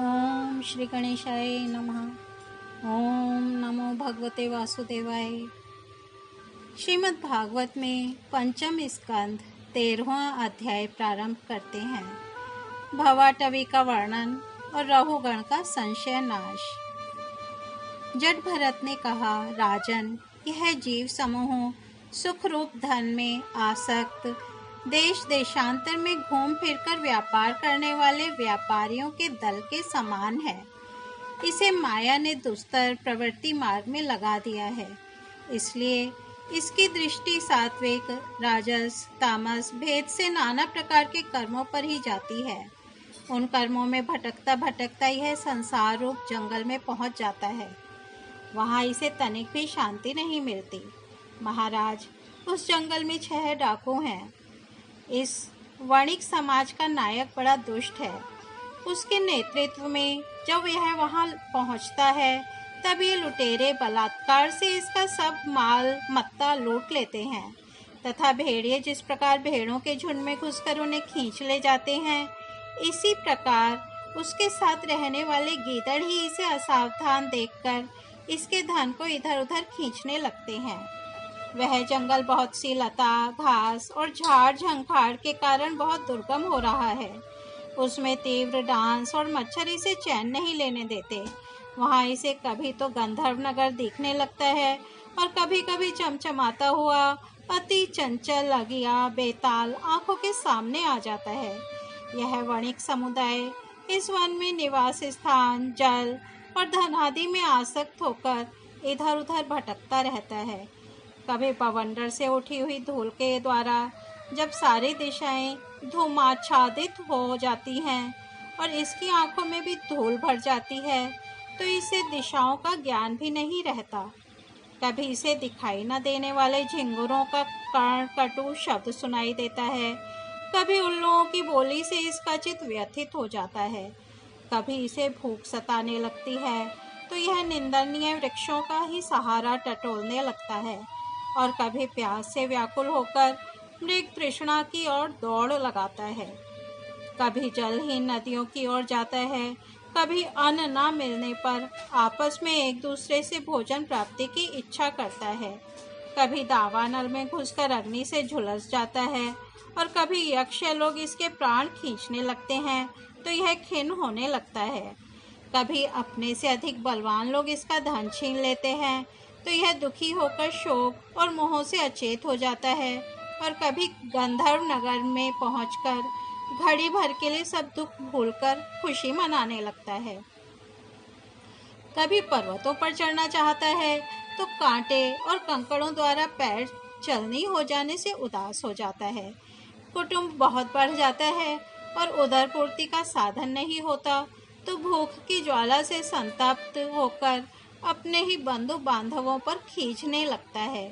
ओम श्री गणेशाय नमः। ओम नमो भगवते वासुदेवाय। श्रीमद् भागवत में पंचम स्कंद 13वां अध्याय प्रारंभ करते हैं। भवाटवी का वर्णन और रहुगण का संशय नाश। जट भरत ने कहा, राजन, यह जीव समूह सुख रूप धन में आसक्त, देश देशांतर में घूम फिरकर व्यापार करने वाले व्यापारियों के दल के समान है। इसे माया ने दुस्तर प्रवृत्ति मार्ग में लगा दिया है। इसलिए इसकी दृष्टि सात्विक, राजस, तामस भेद से नाना प्रकार के कर्मों पर ही जाती है। उन कर्मों में भटकता भटकता यह संसार रूप जंगल में पहुंच जाता है। वहां इसे तनिक भी शांति नहीं मिलती। महाराज, उस जंगल में 6 डाकू हैं। इस वणिक समाज का नायक बड़ा दुष्ट है। उसके नेतृत्व में जब यह वहां पहुंचता है, तब ये लुटेरे बलात्कार से इसका सब माल मत्ता लूट लेते हैं तथा भेड़िए जिस प्रकार भेड़ों के झुंड में घुसकर उन्हें खींच ले जाते हैं, इसी प्रकार उसके साथ रहने वाले गीदड़ ही इसे असावधान देखकर इसके धन को इधर उधर खींचने लगते हैं। वह जंगल बहुत सी लता, घास और झाड़ झंखाड़ के कारण बहुत दुर्गम हो रहा है। उसमें तीव्र डांस और मच्छर इसे चैन नहीं लेने देते। वहाँ इसे कभी तो गंधर्व नगर दिखने लगता है और कभी कभी चमचमाता हुआ अति चंचल अगिया बेताल आंखों के सामने आ जाता है। यह वणिक समुदाय इस वन में निवास स्थान, जल और धन आदि में आसक्त होकर इधर उधर भटकता रहता है। कभी बवंडर से उठी हुई धूल के द्वारा जब सारी दिशाएं धूमाच्छादित हो जाती हैं और इसकी आंखों में भी धूल भर जाती है, तो इसे दिशाओं का ज्ञान भी नहीं रहता। कभी इसे दिखाई न देने वाले झिंगुरों का कर्ण कटु शब्द सुनाई देता है। कभी उल्लुओं की बोली से इसका चित्त व्यथित हो जाता है। कभी इसे भूख सताने लगती है तो यह निंदनीय वृक्षों का ही सहारा टटोलने लगता है और कभी प्यास से व्याकुल होकर मृग तृष्णा की ओर दौड़ लगाता है। कभी जलहीन नदियों की ओर जाता है। कभी अन्न न मिलने पर आपस में एक दूसरे से भोजन प्राप्ति की इच्छा करता है। कभी दावानल में घुसकर अग्नि से झुलस जाता है और कभी यक्ष लोग इसके प्राण खींचने लगते हैं तो यह खिन्न होने लगता है। कभी अपने से अधिक बलवान लोग इसका धन छीन लेते हैं तो यह दुखी होकर शोक और मोह से अचेत हो जाता है और कभी गंधर्व नगर में पहुंचकर घड़ी भर के लिए सब दुख भूलकर खुशी मनाने लगता है। कभी पर्वतों पर चढ़ना चाहता है तो कांटे और कंकड़ों द्वारा पैर चलनी हो जाने से उदास हो जाता है। कुटुंब बहुत बढ़ जाता है और उदर पूर्ति का साधन नहीं होता तो भूख की ज्वाला से संतप्त होकर अपने ही बंधु बांधवों पर खींचने लगता है।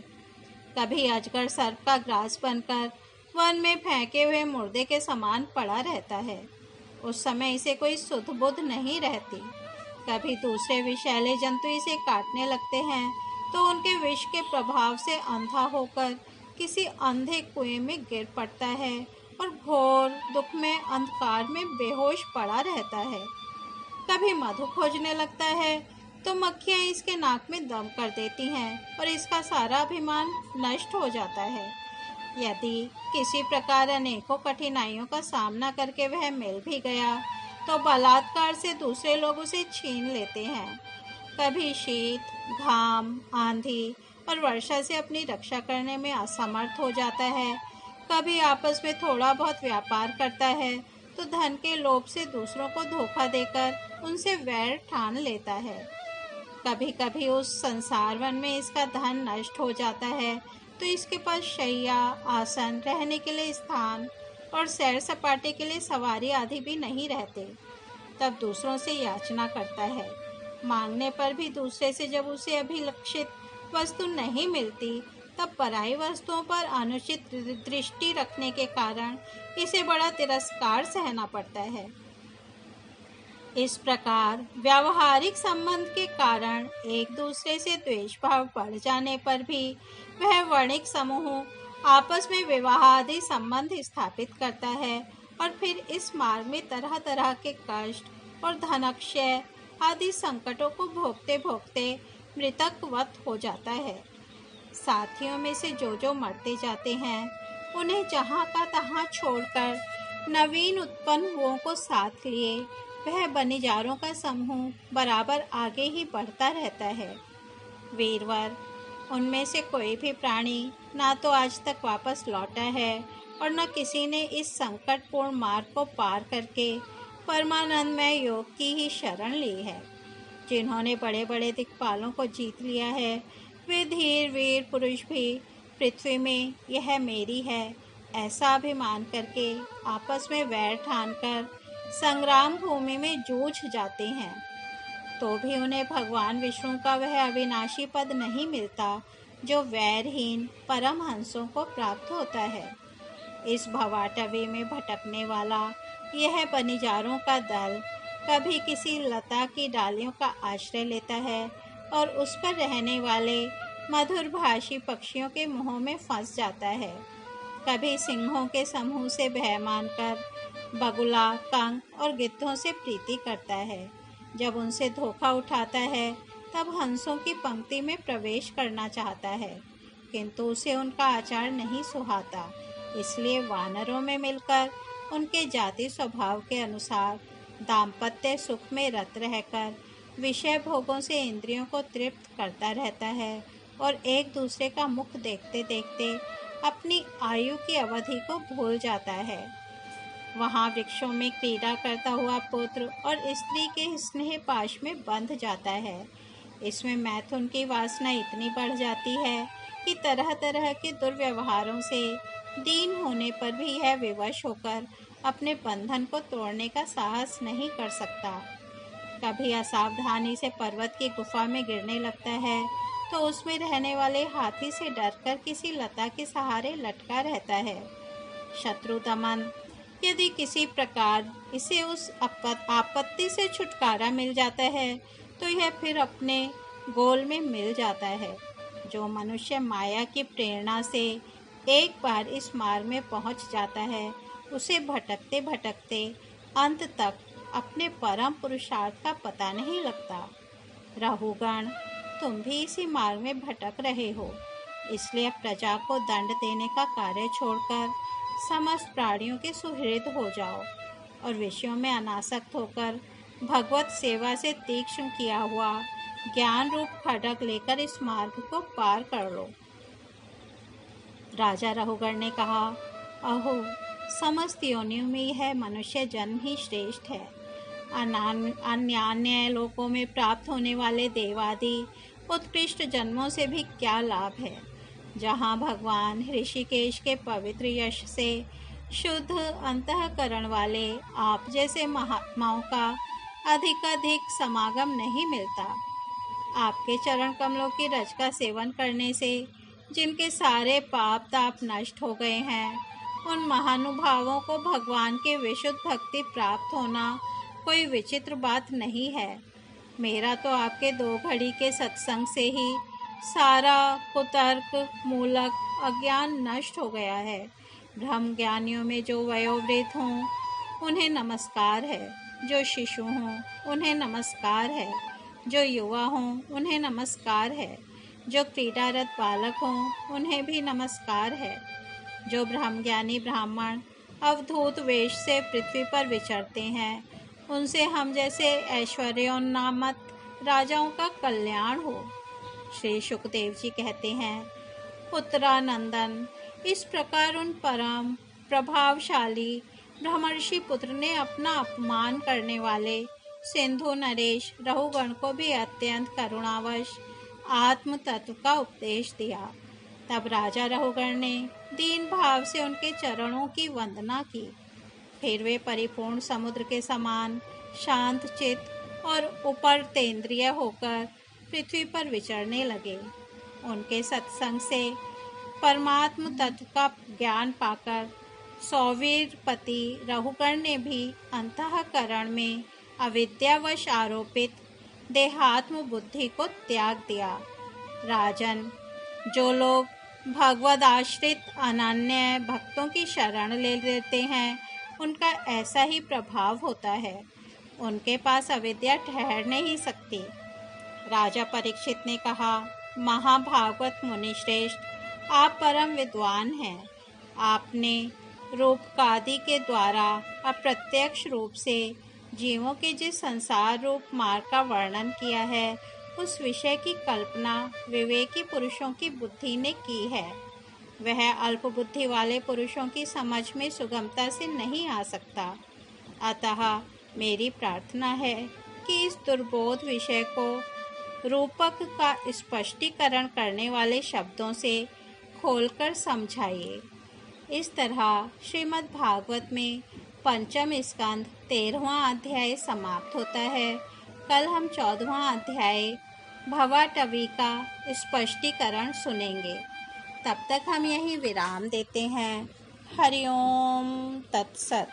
कभी अजगर सर्प का ग्रास बनकर वन में फेंके हुए मुर्दे के समान पड़ा रहता है। उस समय इसे कोई सुध बुध नहीं रहती। कभी दूसरे विषैले जंतु इसे काटने लगते हैं तो उनके विष के प्रभाव से अंधा होकर किसी अंधे कुएं में गिर पड़ता है और घोर दुख में अंधकार में बेहोश पड़ा रहता है। कभी मधु खोजने लगता है तो मक्खियां इसके नाक में दम कर देती हैं और इसका सारा अभिमान नष्ट हो जाता है। यदि किसी प्रकार अनेकों कठिनाइयों का सामना करके वह मिल भी गया तो बलात्कार से दूसरे लोग उसे छीन लेते हैं। कभी शीत, घाम, आंधी और वर्षा से अपनी रक्षा करने में असमर्थ हो जाता है। कभी आपस में थोड़ा बहुत व्यापार करता है तो धन के लोभ से दूसरों को धोखा देकर उनसे वैर ठान लेता है। कभी कभी उस संसार वन में इसका धन नष्ट हो जाता है तो इसके पास शैया, आसन, रहने के लिए स्थान और सैर सपाटे के लिए सवारी आदि भी नहीं रहते। तब दूसरों से याचना करता है। मांगने पर भी दूसरे से जब उसे अभिलक्षित वस्तु नहीं मिलती, तब पराई वस्तुओं पर अनुचित दृष्टि रखने के कारण इसे बड़ा तिरस्कार सहना पड़ता है। इस प्रकार व्यावहारिक संबंध के कारण एक दूसरे से द्वेष भाव बढ़ जाने पर भी वह वणिक समूह आपस में विवाह संबंध स्थापित करता है और फिर इस मार्ग में तरह तरह के कष्ट और धनक्षय आदि संकटों को भोगते भोगते मृतकवत हो जाता है। साथियों में से जो मरते जाते हैं, उन्हें जहाँ का तहाँ छोड़कर नवीन उत्पन्न हुओं को साथ लिए वह बनिजारों का समूह बराबर आगे ही बढ़ता रहता है। वीरवर, उनमें से कोई भी प्राणी ना तो आज तक वापस लौटा है और न किसी ने इस संकटपूर्ण मार्ग को पार करके परमानंदमय योग की ही शरण ली है। जिन्होंने बड़े बड़े दिक्पालों को जीत लिया है, वे धीर वीर पुरुष भी पृथ्वी में यह मेरी है ऐसा अभिमान करके आपस में वैर ठानकर संग्राम भूमि में जूझ जाते हैं, तो भी उन्हें भगवान विष्णु का वह अविनाशी पद नहीं मिलता जो वैरहीन परमहंसों को प्राप्त होता है। इस भवाटवी में भटकने वाला यह बनिजारों का दल कभी किसी लता की डालियों का आश्रय लेता है और उस पर रहने वाले मधुरभाषी पक्षियों के मुंहों में फंस जाता है। कभी सिंहों के समूह से भय मानकर बगुला, कंक और गिद्धों से प्रीति करता है। जब उनसे धोखा उठाता है तब हंसों की पंक्ति में प्रवेश करना चाहता है, किंतु उसे उनका आचार नहीं सुहाता, इसलिए वानरों में मिलकर उनके जाति स्वभाव के अनुसार दाम्पत्य सुख में रत रहकर विषय भोगों से इंद्रियों को तृप्त करता रहता है और एक दूसरे का मुख देखते देखते अपनी आयु की अवधि को भूल जाता है। वहाँ वृक्षों में क्रीड़ा करता हुआ पुत्र और स्त्री के स्नेह पाश में बंध जाता है। इसमें मैथुन की वासना इतनी बढ़ जाती है कि तरह तरह के दुर्व्यवहारों से दीन होने पर भी यह विवश होकर अपने बंधन को तोड़ने का साहस नहीं कर सकता। कभी असावधानी से पर्वत की गुफा में गिरने लगता है तो उसमें रहने वाले हाथी से डरकर किसी लता के सहारे लटका रहता है। शत्रु दमन, यदि किसी प्रकार इसे उस आपत्ति से छुटकारा मिल जाता है तो यह फिर अपने गोल में मिल जाता है। जो मनुष्य माया की प्रेरणा से एक बार इस मार्ग में पहुंच जाता है, उसे भटकते भटकते अंत तक अपने परम पुरुषार्थ का पता नहीं लगता। राहुगण, तुम भी इसी मार्ग में भटक रहे हो, इसलिए प्रजा को दंड देने का कार्य छोड़कर समस्त प्राणियों के सुहृद हो जाओ और विषयों में अनासक्त होकर भगवत सेवा से तीक्ष्ण किया हुआ ज्ञान रूप खड्ग लेकर इस मार्ग को पार कर लो। राजा रहुगण ने कहा, अहो, समस्त योनियों में यह मनुष्य जन्म ही श्रेष्ठ है। अन्य लोकों में प्राप्त होने वाले देवादि उत्कृष्ट जन्मों से भी क्या लाभ है, जहाँ भगवान ऋषिकेश के पवित्र यश से शुद्ध अंतःकरण वाले आप जैसे महात्माओं का अधिकाधिक समागम नहीं मिलता। आपके चरण कमलों की रज का सेवन करने से जिनके सारे पाप ताप नष्ट हो गए हैं, उन महानुभावों को भगवान की विशुद्ध भक्ति प्राप्त होना कोई विचित्र बात नहीं है। मेरा तो आपके 2 घड़ी के सत्संग से ही सारा कुतर्क मूलक अज्ञान नष्ट हो गया है। ब्रह्म ज्ञानियों में जो वयोवृद्ध हों उन्हें नमस्कार है, जो शिशु हों उन्हें नमस्कार है, जो युवा हों उन्हें नमस्कार है, जो क्रीडारत बालक हों उन्हें भी नमस्कार है। जो ब्रह्मज्ञानी ब्राह्मण अवधूत वेश से पृथ्वी पर विचरते हैं, उनसे हम जैसे ऐश्वर्योन्नामत राजाओं का कल्याण हो। श्री सुखदेव जी कहते हैं, उत्तरानंदन, इस प्रकार उन परम प्रभावशाली ब्रह्मर्षि पुत्र ने अपना अपमान करने वाले सिंधु नरेश रहुगण को भी अत्यंत करुणावश आत्म तत्व का उपदेश दिया। तब राजा रहुगण ने दीन भाव से उनके चरणों की वंदना की। फिर वे परिपूर्ण समुद्र के समान शांत चित्त और उपरतेंद्रिय होकर पृथ्वी पर विचरने लगे। उनके सत्संग से परमात्म तत्व का ज्ञान पाकर सौवीरपति रहुगण ने भी अंतःकरण में अविद्यावश आरोपित देहात्म बुद्धि को त्याग दिया। राजन, जो लोग भगवद आश्रित अनन्य भक्तों की शरण ले लेते हैं, उनका ऐसा ही प्रभाव होता है। उनके पास अविद्या ठहर नहीं सकती। राजा परीक्षित ने कहा, महाभागवत मुनिश्रेष्ठ, आप परम विद्वान हैं। आपने रूपकादि के द्वारा अप्रत्यक्ष रूप से जीवों के जिस संसार रूप मार्ग का वर्णन किया है, उस विषय की कल्पना विवेकी पुरुषों की बुद्धि ने की है। वह अल्प बुद्धि वाले पुरुषों की समझ में सुगमता से नहीं आ सकता। अतः मेरी प्रार्थना है कि इस दुर्बोध विषय को रूपक का स्पष्टीकरण करने वाले शब्दों से खोलकर समझाइए। इस तरह श्रीमद् भागवत में पंचम स्कंद 13वां अध्याय समाप्त होता है। कल हम 14वां अध्याय भवाटवी का स्पष्टीकरण सुनेंगे। तब तक हम यहीं विराम देते हैं। हरि ओम तत्सत।